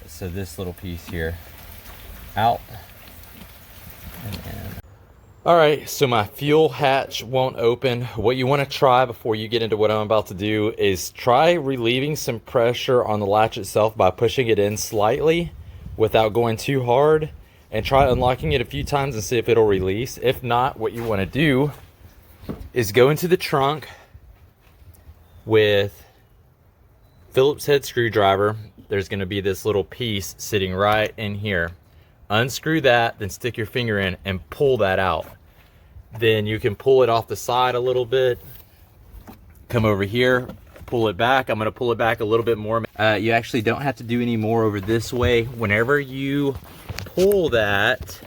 So this little piece here out and in. All right, so my fuel hatch won't open. What you want to try before you get into what I'm about to do is try relieving some pressure on the latch itself by pushing it in slightly without going too hard, and try unlocking it a few times and see if it'll release. If not, what you want to do is go into the trunk with Phillips head screwdriver. There's going to be this little piece sitting right in here. Unscrew that, then stick your finger in and pull that out. Then you can pull it off the side a little bit. Come over here, pull it back. I'm going to pull it back a little bit more. You actually don't have to do any more over this way. Whenever you pull that,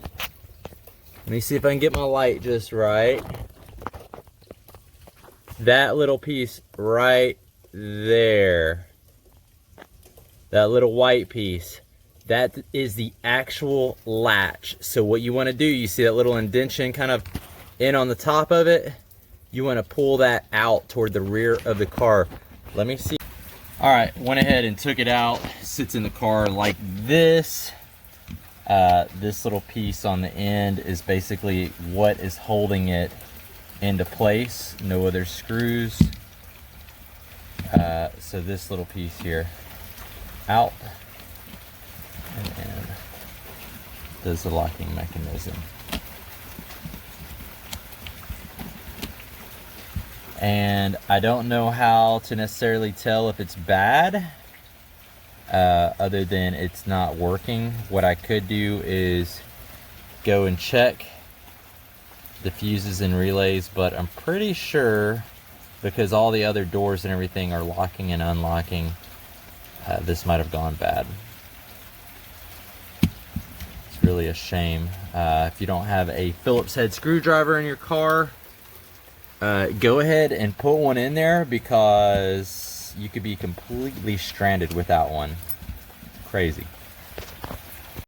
let me see if I can get my light just right. That little piece right there, that little white piece, that is the actual latch. So what you want to do, you see that little indentation kind of in on the top of it, you want to pull that out toward the rear of the car. Let me see. All right, went ahead and took it out. Sits in the car like this. This little piece on the end is basically what is holding it into place. No other screws. So this little piece here out and in. Does the locking mechanism. And I don't know how to necessarily tell if it's bad, other than it's not working. What I could do is go and check the fuses and relays, but I'm pretty sure, because all the other doors and everything are locking and unlocking, this might have gone bad. It's really a shame. If you don't have a Phillips head screwdriver in your car, go ahead and put one in there, because you could be completely stranded without one. Crazy.